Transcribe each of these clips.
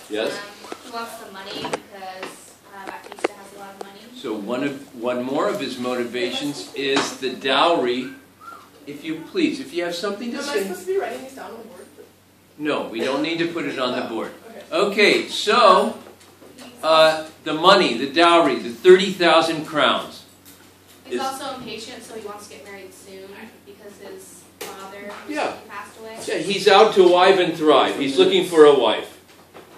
Yes? He wants the money because Baptista has a lot of money. So one more of his motivations is the dowry. If you please, if you have something to Am I say. supposed to be writing these down on the board? No, we don't need to put it on the board. Okay, so the money, the dowry, the 30,000 crowns. He's also impatient, so he wants to get married soon because his father passed away. Yeah, he's out to wive and thrive. He's looking for a wife.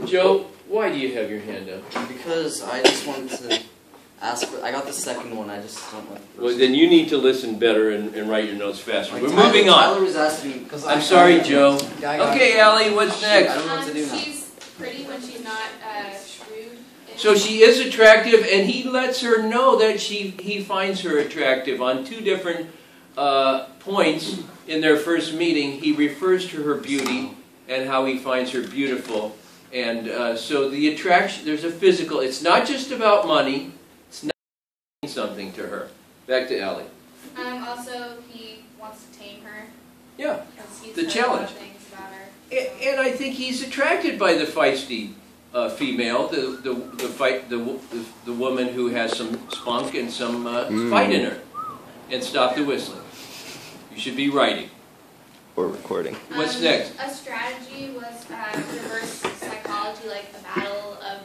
Joe, why do you have your hand up? Because I just wanted to ask for, I got the second one, I just don't want the first. Well, then you need to listen better and write your notes faster. We're moving on. Tyler was asking, because I'm sorry, Joe. Okay, Allie, what's next? I don't know what to do now. She's pretty when she's not shrewd. So she is attractive, and he lets her know that he finds her attractive on two different points in their first meeting. He refers to her beauty and how he finds her beautiful. And so the attraction, there's a physical, it's not just about money, it's not something to her. Back to Allie. Also, he wants to tame her. Yeah, He's the heard challenge. a lot of things about her, so. And I think he's attracted by the feisty female, the woman who has some spunk and some fight in her. And stop the whistling. You should be writing. Or recording. What's next? A strategy was reverse psychology, like the battle of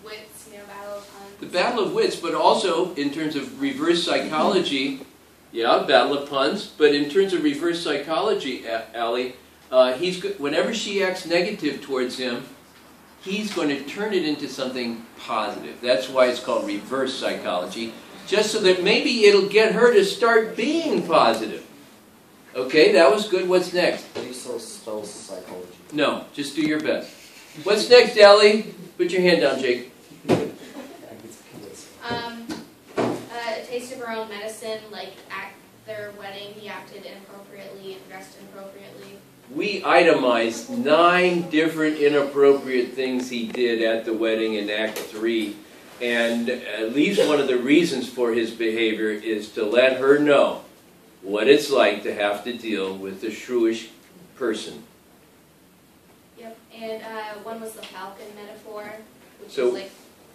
wits, battle of puns. The battle of wits, but also in terms of reverse psychology, yeah, battle of puns, but in terms of reverse psychology, Allie, whenever she acts negative towards him, he's going to turn it into something positive. That's why it's called reverse psychology, just so that maybe it'll get her to start being positive. Okay, that was good. What's next? How do you spell psychology? No, just do your best. What's next, Allie? Put your hand down, Jake. A taste of her own medicine, like at their wedding, he acted inappropriately and dressed inappropriately. We itemized 9 different inappropriate things he did at the wedding in Act 3. And at least one of the reasons for his behavior is to let her know what it's like to have to deal with a shrewish person. Yep, and one was the falcon metaphor, which So, is like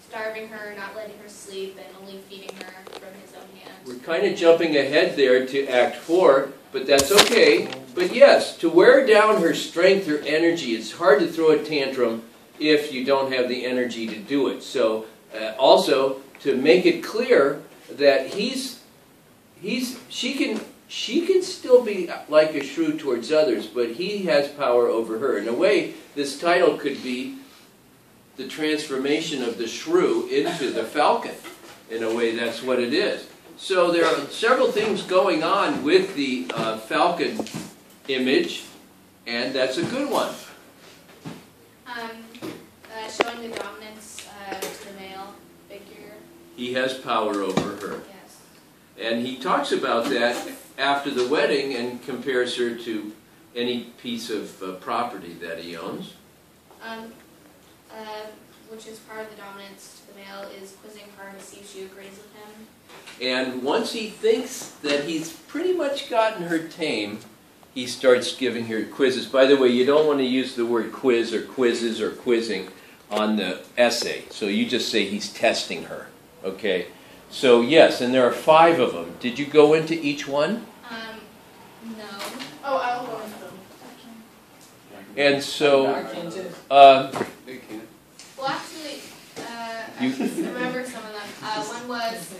starving her, not letting her sleep, and only feeding her from his own hand. we're kind of jumping ahead there to Act 4, but that's okay. But yes, to wear down her strength, her energy, it's hard to throw a tantrum if you don't have the energy to do it. So also, to make it clear that she can still be like a shrew towards others, but he has power over her. In a way, this title could be the transformation of the shrew into the falcon. In a way, that's what it is. So there are several things going on with the falcon image, and that's a good one. Showing the dominance to the male figure. He has power over her. Yes. And he talks about that after the wedding and compares her to any piece of property that he owns. Which is part of the dominance to the male, is quizzing her to see if she agrees with him. And once he thinks that he's pretty much gotten her tame, he starts giving her quizzes. By the way, you don't want to use the word quiz or quizzes or quizzing on the essay. So you just say he's testing her. Okay? So yes, and there are 5 of them. Did you go into each one? No. Oh, I'll go into them. And so... Well, actually, I just remember some of them. One was,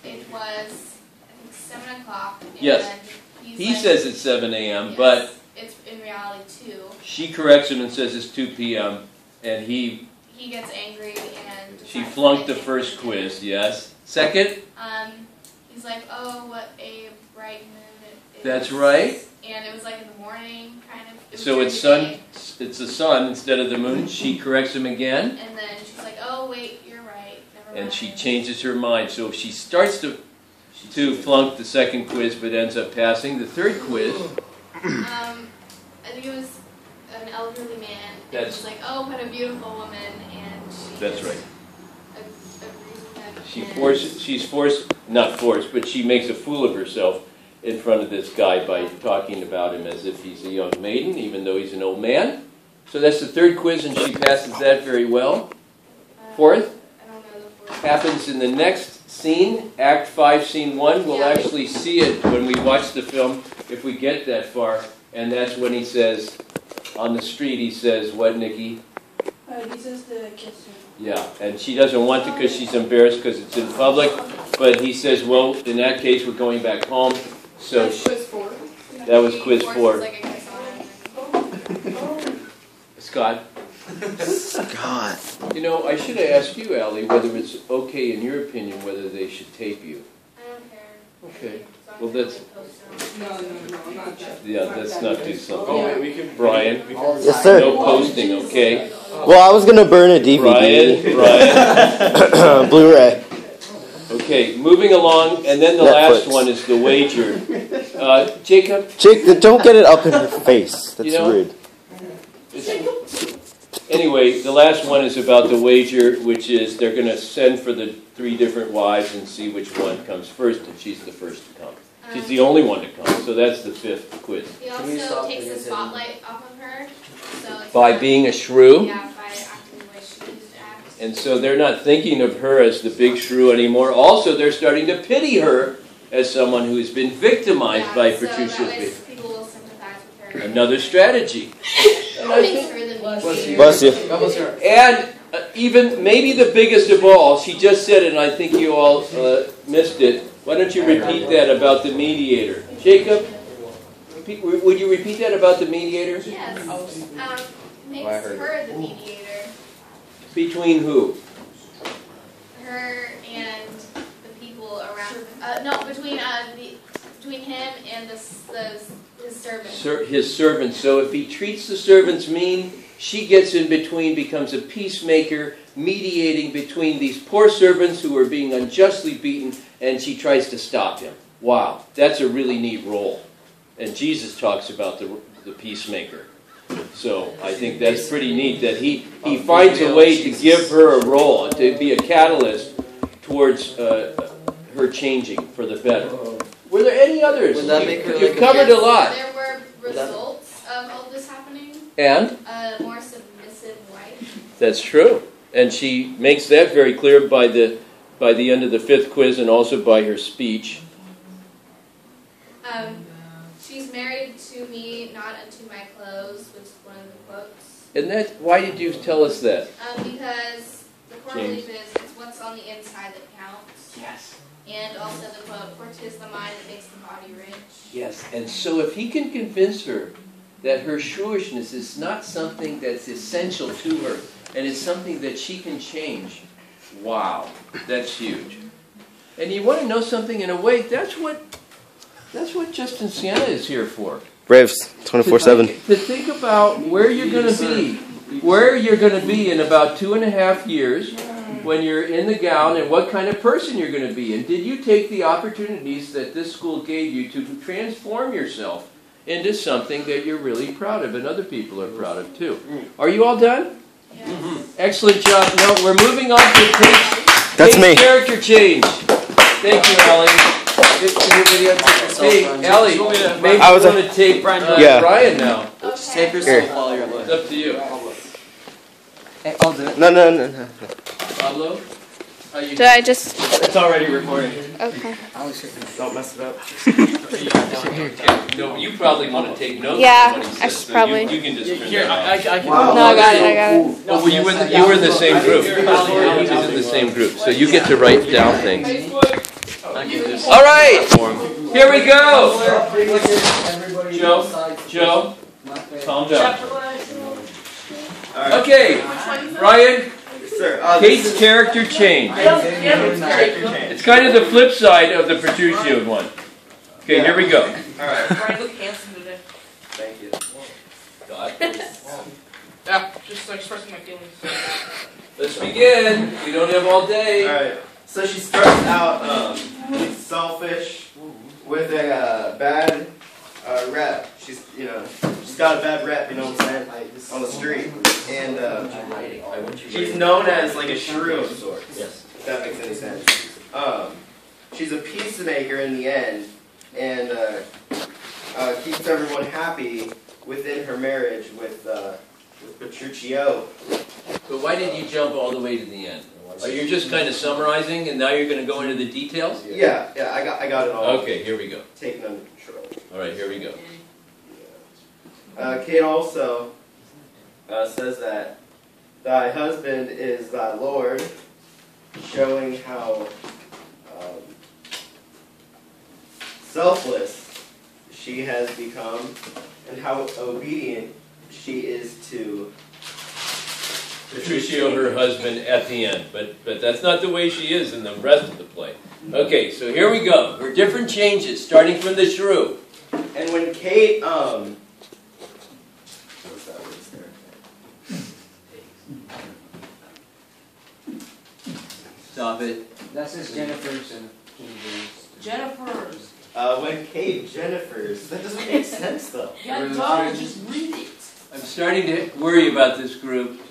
it was, I think, 7 o'clock. Yes. He says it's 7 a.m., yes, but it's in reality 2. she corrects him and says it's 2 p.m., and he gets angry and... She flunked the first quiz, yes. Second? He's like, oh, what a bright moon it is. That's right. And it was like in the morning, kind of. So it's the sun instead of the moon. She corrects him again. And then she's like, oh, wait, you're right. Never mind. And she changes her mind. So if she starts to flunk the second quiz but ends up passing the third quiz. I think it was an elderly man. And she's like, oh, what a beautiful woman. And she That's right. agrees with him. She's forced, not forced, but she makes a fool of herself in front of this guy by talking about him as if he's a young maiden, even though he's an old man. So that's the third quiz, and she passes that very well. Fourth I don't know the fourth. happens in the next scene, Act 5, Scene 1. We'll actually see it when we watch the film, if we get that far. And that's when he says, on the street, he says, what, Nikki? He says to kiss her. Yeah, and she doesn't want to because she's embarrassed because it's in public. But he says, well, in that case, we're going back home. So That's quiz 4. that was quiz He 4. forces, like, a kiss on her. Scott? God. You know, I should have asked you, Allie, whether it's okay, in your opinion, whether they should tape you. I don't care. Okay. As long Well, as that's... they post it on- No, not that. Yeah, let's not do something. Oh, wait, we can. Brian? Yes, sir. No posting, okay? Well, I was gonna burn a DVD. Brian. Blu-ray. Okay, moving along, and then the last one is the wager. Jacob? Jake, don't get it up in her face. That's You know- rude. Anyway, the last one is about the wager, which is they're going to send for the 3 different wives and see which one comes first, and she's the first to come. She's the only one to come, so that's the 5th quiz. He Can we also stop takes the because spotlight off of her. So it's By not- being a shrew, Yeah, by acting the way she used to act. and so they're not thinking of her as the big shrew anymore. Also, they're starting to pity her as someone who's been victimized by so Patricia's that way behavior. people will sympathize with her. Another strategy. What makes her the mediator. Bless you. And even maybe the biggest of all, she just said it, and I think you all missed it. Why don't you repeat that about the mediator? Jacob, would you repeat that about the mediator? Yes. Makes I heard her the mediator. Between who? Her and the people around. No, between him and his servant. His servants. So if he treats the servants mean, she gets in between, becomes a peacemaker, mediating between these poor servants who are being unjustly beaten, and she tries to stop him. Wow, that's a really neat role. And Jesus talks about the peacemaker. So I think that's pretty neat that he finds a way to give her a role, to be a catalyst towards her changing for the better. Were there any others? Would that make her You've like a covered a lot. There were results of all this happening. And? A more submissive wife. That's true. And she makes that very clear by the end of the 5th quiz and also by her speech. She's married to me, not unto my clothes, which is one of the quotes. And that, why did you tell us that? Because the core James. belief is it's what's on the inside that counts. Yes. And also the quote, for 'tis the mind that makes the body rich. Yes. And so if he can convince her that her shrewishness is not something that's essential to her, and it's something that she can change, wow, that's huge. And you want to know something, in a way, that's what Justin Sienna is here for. Braves, 24/7. To think about where you're going to be. Where you're going to be in about 2.5 years when you're in the gown, and what kind of person you're going to be. And did you take the opportunities that this school gave you to transform yourself into something that you're really proud of and other people are proud of too? Are you all done? Yes. Excellent job. No, we're moving on to That's Kate's me. character change. Thank you, Allie. Hey, Allie, maybe I you was want to tape Yeah. Brian now. Just take Okay. yourself while you're It's up to you. Hey, I'll do it. No. Pablo? How you Did I just... It's already recording. Okay. Don't mess it up. No, you probably want to take notes. Yeah, of what he I says, should so probably. You can just print Here, that I out. can. No, I got it. Oh, well, you were in the same group. He was in the same group, so you get to write down things. All right, here we go. Joe, calm down. Okay, Brian, Sir, Kate's character change. It's kind of the flip side of the Petruccio one. Okay, here we go. Alright. Brian, look handsome today. Thank you. Yeah, just expressing my feelings. Let's begin. We don't have all day. Alright. So she starts out selfish with a bad rep. She's got a bad rep, you know what I'm saying? On the street. And she's known as like a shrew of sorts. Yes. If that makes any sense. She's a peacemaker in the end, and keeps everyone happy within her marriage with with Petruchio. But why did you jump all the way to the end? Oh, you're just kind of summarizing, and now you're going to go into the details? Yeah, I got it all. Okay, here we go. Taken under control. All right, here we go. Kate also says that thy husband is thy Lord, showing how selfless she has become and how obedient she is to Petruchio, her husband, at the end. But that's not the way she is in the rest of the play. Okay, so here we go. We're different changes, starting from the Shrew. And when Kate, what's that word there? Stop it. That says Jennifer's and Jennifer's. When Kate Jennifer's, that doesn't make sense though. Yeah, duh, just read it. I'm starting to worry about this group.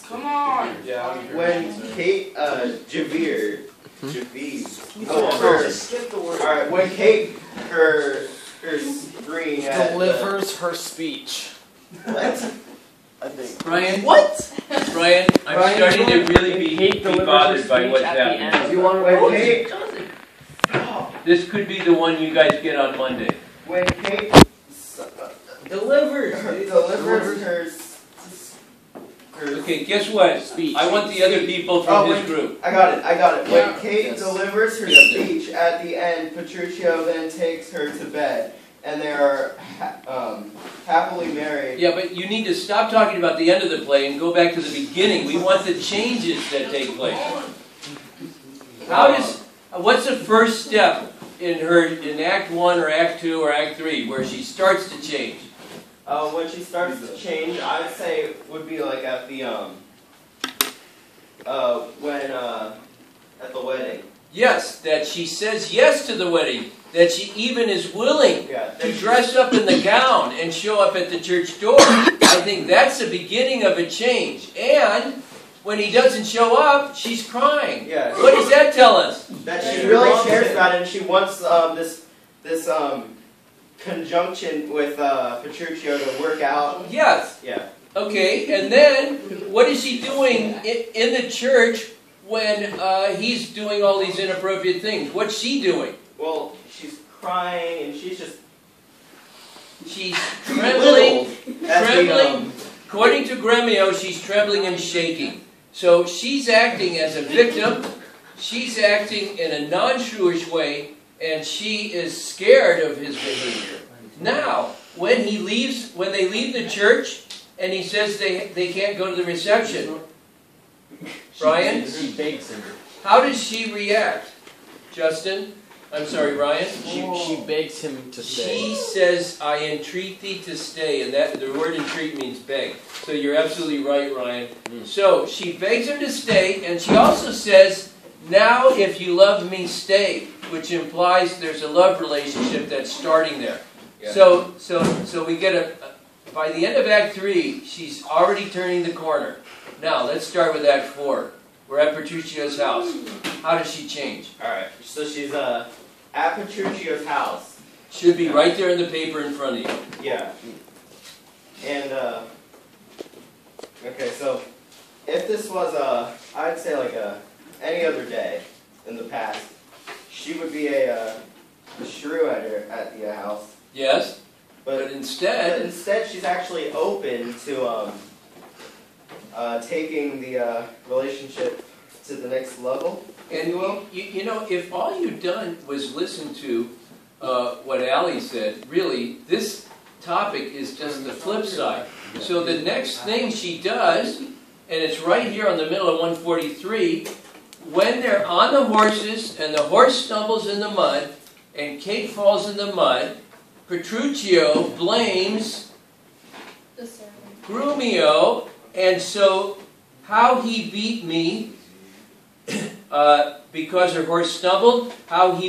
Come on. Yeah. When Kate Javier, Just skip the word. Alright, when Kate her screen delivers her speech. What? I think. Brian, What? Brian, I'm Brian, starting to really be delivers bothered her by speech what's at the happening. end. You want to When vote? Kate, This could be the one you guys get on Monday. when Kate Delivers. delivers her Okay, guess what? Speech. I want the other people from Oh, his group. I got it. When Yeah. Kate Yes. delivers her Yes. speech at the end, Petruchio then takes her to bed, and they are happily married. Yeah, but you need to stop talking about the end of the play and go back to the beginning. We want the changes that take place. What's the first step in Act 1 or Act 2 or Act 3 where she starts to change? When she starts to change, I would say would be like at the at the wedding. Yes, that she says yes to the wedding, that she even is willing Yeah. to dress up in the gown and show up at the church door. I think that's the beginning of a change. And when he doesn't show up, she's crying. Yeah. What does that tell us? That she really cares about it, and she wants this conjunction with Petruchio to work out. Yes. Yeah. Okay, and then what is she doing in the church when he's doing all these inappropriate things? What's she doing? Well, she's crying, and she's just She's trembling, That's the, trembling. According to Gremio, she's trembling and shaking. So she's acting as a victim. She's acting in a non-Shrewish way, and she is scared of his behavior. Now, when they leave the church, and he says they can't go to the reception, Brian, She begs him. how does she react? Justin? I'm sorry, Ryan? She begs him to stay. She says, I entreat thee to stay, and that the word entreat means beg. So you're absolutely right, Ryan. So she begs him to stay, and she also says, now if you love me, stay, which implies there's a love relationship that's starting there. Yeah. So we get by the end of Act 3, she's already turning the corner. Now, let's start with Act 4. We're at Petruchio's house. How does she change? Alright, so she's at Petruchio's house. Should be right there in the paper in front of you. Yeah. And, okay, so if this was I'd say like any other day in the past, she would be a shrew at the house. Yes? But But instead, instead, she's actually open to taking the relationship to the next level, if you will. you know, if all you'd done was listen to what Allie said, really, this topic is just the flip side. So the next thing she does, and it's right here on the middle of 143, when they're on the horses and the horse stumbles in the mud and Kate falls in the mud, Petruchio blames The servant. Grumio, and so how he beat me because her horse stumbled, how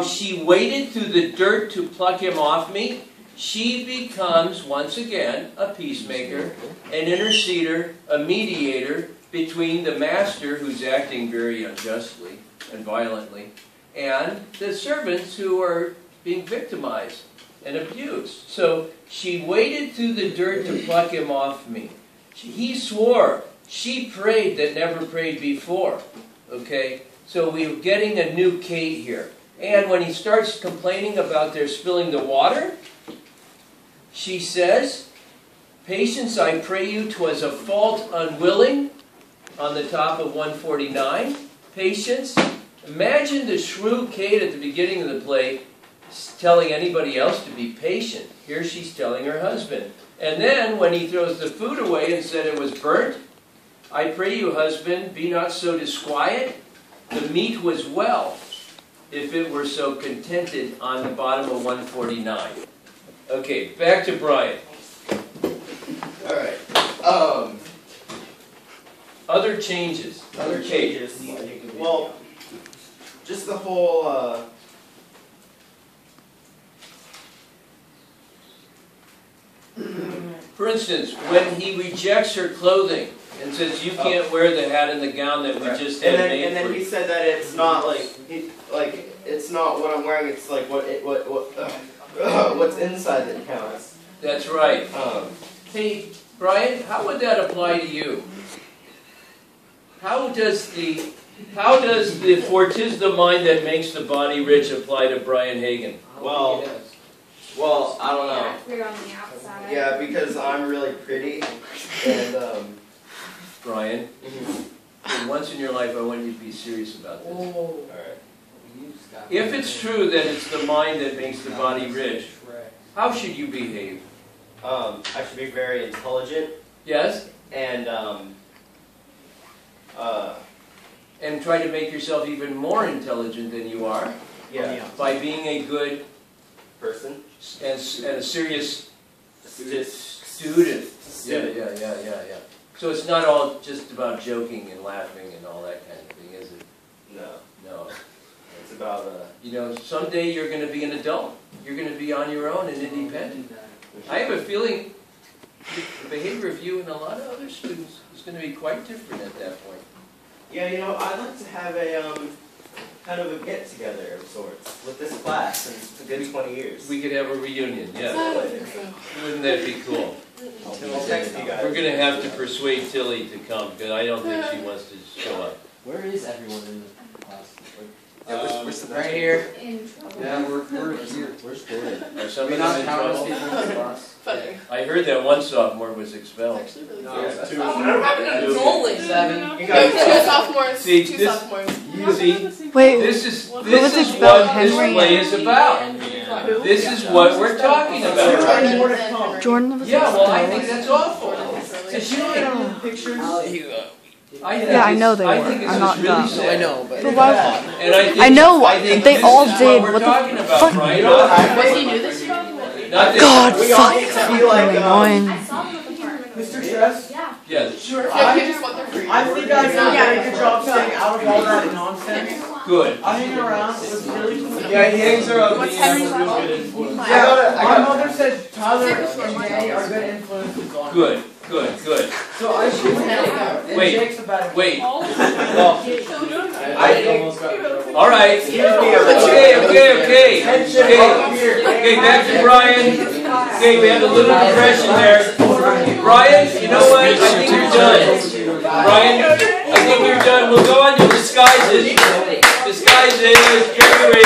she waded through the dirt to pluck him off me. She becomes, once again, a peacemaker, an interceder, a mediator between the master, who's acting very unjustly and violently, and the servants who are being victimized and abused. So she waded through the dirt to pluck him off me. he swore she prayed that never prayed before. Okay? So we're getting a new Kate here. And when he starts complaining about their spilling the water, she says, "Patience, I pray you, 'twas a fault unwilling," on the top of 149. Patience. Imagine the Shrew Kate at the beginning of the play telling anybody else to be patient. Here she's telling her husband. And then when he throws the food away and said it was burnt, "I pray you, husband, be not so disquiet. The meat was well, if it were so contented," on the bottom of 149. Okay, back to Brian. Alright. Other changes. Other changes. Well, just the whole, For instance, when he rejects her clothing and says, "You can't wear the hat and the gown that we just had made and then for he you." said that it's not it's not what I'm wearing. It's like what's inside that counts. That's right. Hey, Brian, how would that apply to you? How does the "for 'tis the mind that makes the body rich" apply to Brian Hagan? Well, I don't know. Yeah, clear on the outside. Yeah, because I'm really pretty, and Brian, for once in your life, I want you to be serious about this. all right. If it's true that it's the mind that makes the body rich, how should you behave? I should be very intelligent Yes? and And try to make yourself even more intelligent than you are yeah, by being a good person. and a serious Just student. Yeah. So it's not all just about joking and laughing and all that kind of thing, is it? No. It's about You know, someday you're going to be an adult. You're going to be on your own and independent. I have a feeling the behavior of you and a lot of other students is going to be quite different at that point. yeah. You know, I'd like to have a kind of a get together of sorts with this class in a good 20 years. We could have a reunion, yeah. Wouldn't that be cool? I'll text you guys. We're going to have to persuade Tilly to come, because I don't think she wants to show up. Where is everyone in the class? We're Right here. In trouble. Yeah, we're here. Where's Jordan? Are some We of not them in count as trouble? people in the class? Funny. I heard that one sophomore was expelled. Actually really No, good. it's two. It's only 7. You Two guys, sophomores. See, Two this- sophomores. See, Wait, this is was what expelled, this Henry? play is about. This is what we're talking about. Jordan was Yeah, well, I expelled. think that's awful. did you get all the pictures? Yeah, I know they were. think it's I'm just not really dumb. sad. I know, but But why? And I think, I know, I think they this all is did. What What we're the talking about, fuck? Brian. Was he new this year? Not this- God, We all fuck. get to Fucking be like, annoying. I saw them at the park. Mr. Stress? Yeah. Yeah, Sure. Yeah, he just want their free. I think I did a very good job staying out of all that nonsense. good. I hang around with really cool. Yeah, he hangs around What's me. Henry's That's a level? good influence. Yeah, I my got- mother said Tyler and Jay are good influences on me. Good. So I should and Wait, Jake's a bad wait. influence. Well, I all right. Excuse me, a Okay. Headshake Okay. up here. Okay, back to Brian. Okay, we had a little depression there. Brian, you know what? I think you're done. Brian, I think you're done. We'll go on to disguises. Disguises, trickery.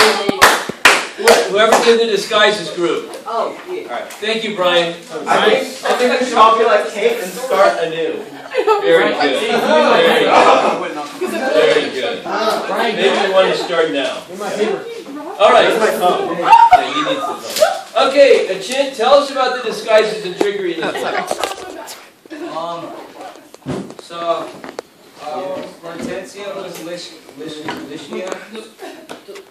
Whoever did the disguises group. Oh, yeah. Alright, thank you, Brian. I think we should all be like Kate and start anew. Very good. Very good. Maybe we want to start now. Alright. Yeah, you need to phone. Okay, Chin, tell us about the disguises and trickery in this play. Hortensio was Licia.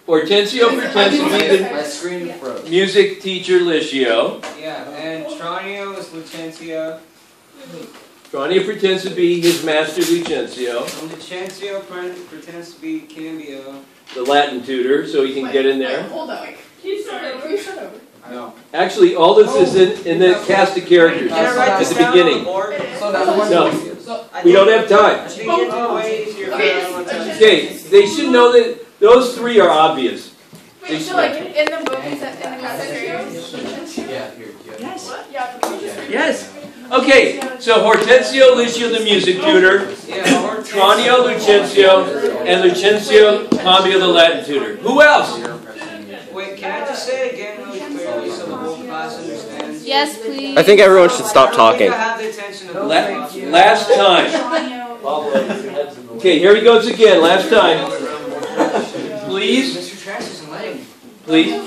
Hortensio pretends to be My the screen froze. music teacher Licio. Yeah, and Tranio was Lucencio. Tronio pretends to be his master Lucencio, And Lucencio pretends to be Cambio. the Latin tutor, so he can get in there. Hold on. Can you start over? No. Actually, all this is in the cast of characters Can I write at this the down beginning. on the board? So that was No, we don't have time. I think it'd be way easier for everyone to Okay, they should know that those three are obvious. Wait, so like in the book, is that in the message? Yeah, here. What? Yeah. Yes. Okay, so Hortensio, Lucio the music tutor, Tranio, Lucentio, and Lucentio, Cambio the Latin tutor. Who else? Wait, can I just say it again really clearly so the whole class understands? Yes, please. I think everyone should stop talking. I have the attention of the Last time. Okay, here he goes again. Last time. Please. Mr. Trash isn't letting. Please.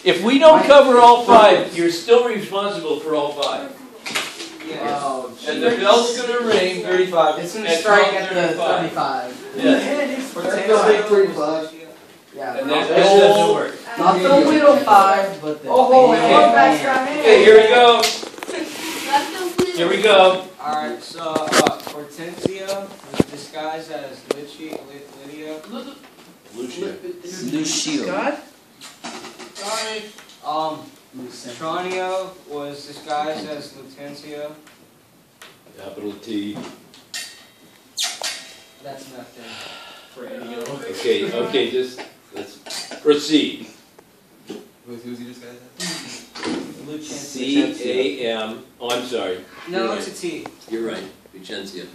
If we don't cover all 5, you're still responsible for all 5. Yes. And the bell's going to ring 35. It's going to strike at the 35. Yes. Yeah. And that doesn't work. Not the little 5, but the Okay, here we go. Here we go. Alright, so Hortensia was disguised as Lydia. Lucio. Tranio was disguised as Lutensia. Capital T. That's nothing. Okay, just let's proceed. Who's he disguised as? Lucentia. C-A-M. Oh, I'm sorry. No, it's a T. You're right. Lucentia.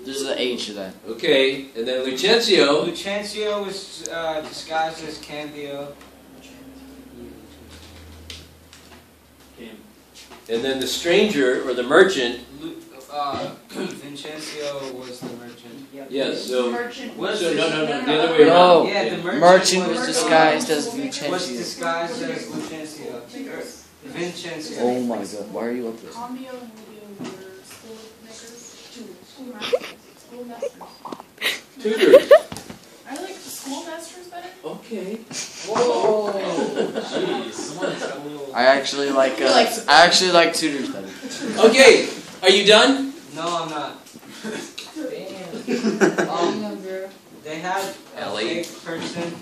There's an H to that. Okay, and then Lucentio. Lucencio was disguised as Cambio. And then the stranger, or the merchant. Vincencio was the merchant. Yes, so... Was So, no, the other way No, around. Yeah, the merchant was disguised as Was Lucencio. disguised as Lucencio. Vincencio. Oh my god, why are you up there? Cambio and Livio were schoolmakers. Schoolmasters. Tutors. I like schoolmasters better. Okay. Whoa! Jeez. I actually like tutors better. Okay, are you done? No, I'm not. They had a Ellie. fake person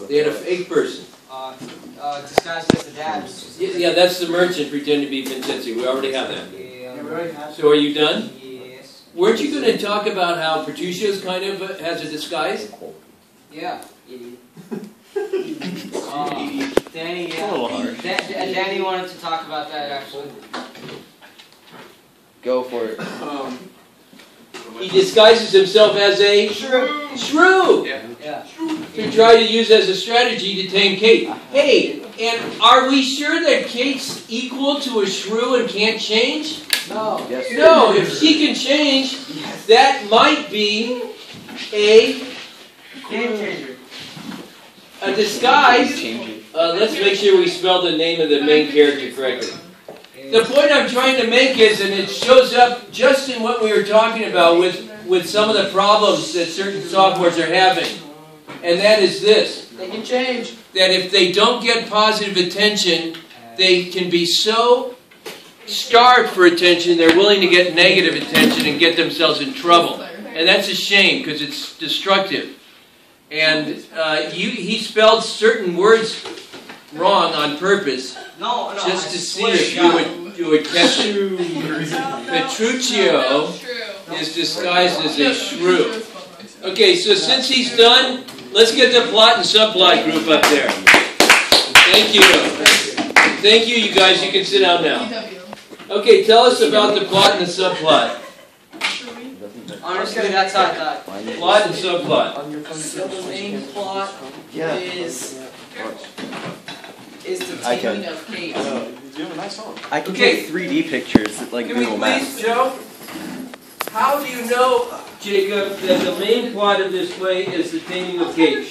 They had a fake person. disguised as the dad. Yeah, that's the merchant pretending to be Vincenzo. We already have that. Yeah. So are you done? Yes. Weren't you going to talk about how Petruchio's kind of has a disguise? Yeah. Danny, It's a little harsh. Danny wanted to talk about that actually. Go for it. He disguises himself as a shrew. Yeah. To try to use as a strategy to tame Kate. Hey, and are we sure that Kate's equal to a shrew and can't change? No. Yes. No, if she can change, that might be a Game changer. disguise. Let's make sure we spell the name of the main character correctly. The point I'm trying to make is, and it shows up just in what we were talking about with some of the problems that certain sophomores are having, and that is this. They can change. That if they don't get positive attention, they can be so starved for attention, they're willing to get negative attention and get themselves in trouble. And that's a shame, because it's destructive. And he spelled certain words wrong on purpose, No, just to see if you would catch it. Petruchio is disguised as a shrew. Okay, so since he's done, let's get the plot and subplot group up there. Thank you. Thank you, you guys. You can sit down now. Okay, tell us about the plot and the subplot. Honestly, that's how I thought. Plot and subplot. So the main plot is the I can. taming of Kate. You have a nice song. I can Okay. take 3D pictures like Can we Google please, Maps. Joe? How do you know, Jacob, that the main plot of this play is the taming of Kate?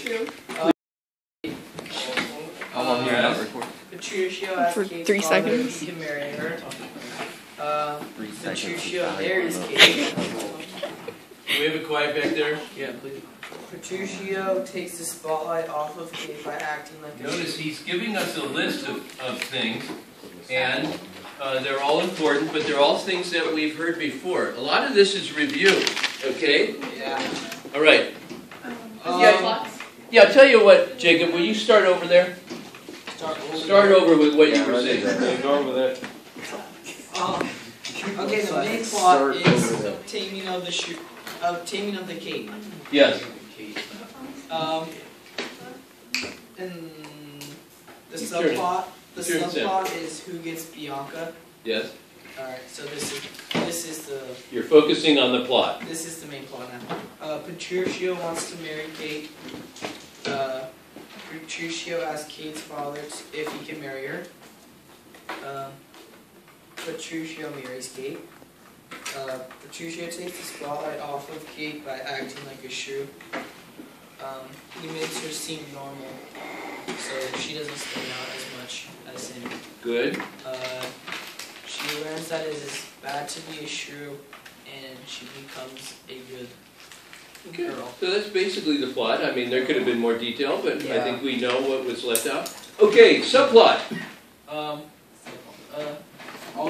How long do you not record? Petruchio asked For Kate's 3 father seconds. if he can marry her. 3 seconds. Petruchio marries Kate. Do we have it quiet back there? Yeah, please. Petruchio takes the spotlight off of Kate by acting like a Notice he's giving us a list of things, and they're all important, but they're all things that we've heard before. A lot of this is review, okay? Yeah. All right. Yeah, I'll tell you what, Jacob, will you start over there? Start over with what you were saying. Go over there. Okay, the main plot is taming of the taming of the Kate. Yes. And the Your turn. subplot. The Your turn, Sam. subplot is who gets Bianca. Yes? Alright, so this is the You're focusing on the plot. this is the main plot now. Patricio wants to marry Kate. Patricio asks Kate's father if he can marry her. Patricio marries Kate. Patricio takes the spotlight off of Kate by acting like a shrew. He makes her seem normal, so she doesn't stand out as much as him. Good. She learns that it is bad to be a shrew, and she becomes a good Okay. girl. So that's basically the plot. I mean, there could have been more detail, but I Yeah. think we know what was left out. Okay, subplot. All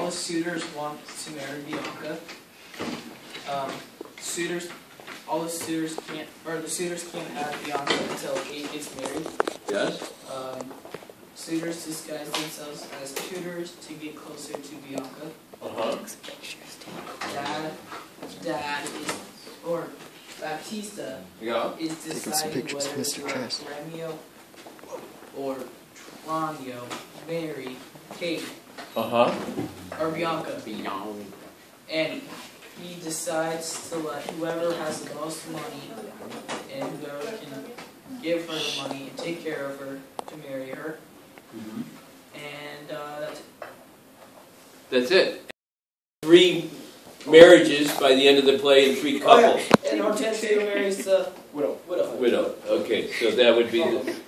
the suitors want to marry Bianca. All the suitors can't have Bianca until Kate gets married. Yes? Suitors disguise themselves as tutors to get closer to Bianca. Uh-huh. Dad is, or Baptista Yeah. is deciding whether to let Romeo or Tranio marry Kate Uh-huh. or Bianca. And he decides to let whoever has the most money and whoever can give her the money and take care of her to marry her. Mm-hmm. And that's it. That's it. 3 marriages by the end of the play and 3 couples. And Hortensio marries the widow. Widow. Okay, so that would be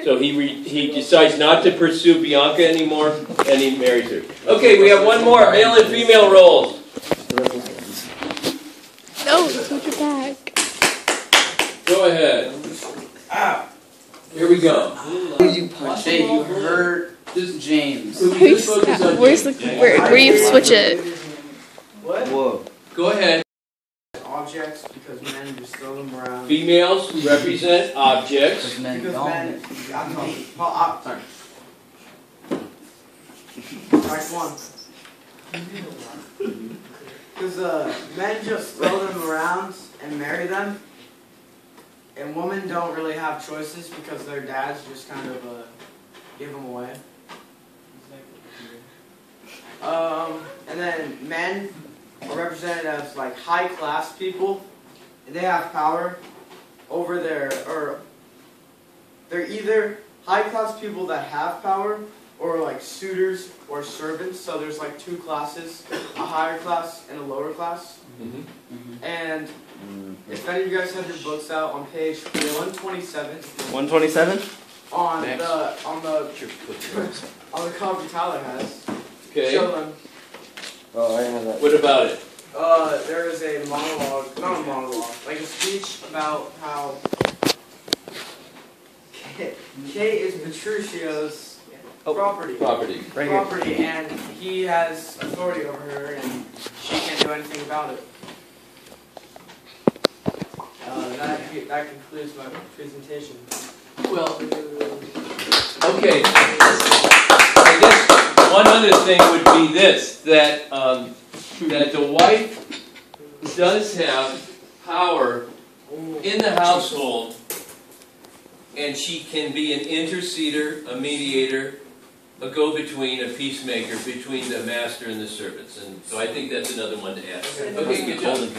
so he decides not to pursue Bianca anymore, and he marries her. Okay, we have one more, male and female roles. No, switch it back. Go ahead. Here we go. Who did you punch? Hey, you hurt James. Who's that? Where's the where do you switch it? What? Whoa. Go ahead. Objects, because men just throw them around. Females represent objects. Because men Because don't. men, I'm talking, well, sorry. Strike one. Because men just throw them around and marry them, and women don't really have choices because their dads just kind of give them away. And then men are represented as like high class people, and they have power over they're either high class people that have power or like suitors or servants. So there's like 2 classes, a higher class and a lower class. Mm-hmm. And if any of you guys have your books out, on page 127 127? on Next. on the cover Tyler has. Okay. Show them. Oh, I have that. What about it? There is a monologue, not a monologue, like a speech about how Kate is Patricio's property. Property. Right here. Property, and he has authority over her, and she can't do anything about it. That concludes my presentation. Well, okay. I guess one other thing would be this, that that the wife does have power in the household, and she can be an interceder, a mediator, a go-between, a peacemaker between the master and the servants. And so I think that's another one to add. Okay, good job. That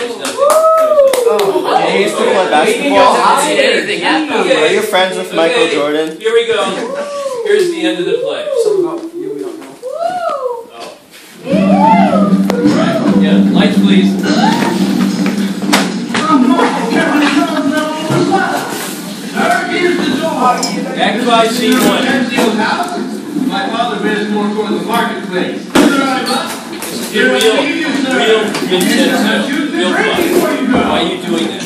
was nothing. Hey, you used to play basketball? Anything happen? Are you friends with Michael Jordan? Here we go. Here's the end of the play. Something about you we don't know. Oh. Right. Yeah, lights please. Act 5, Scene 1. My father bears more toward the marketplace. This is the real Vincenzo. Real fun. Why are you doing that?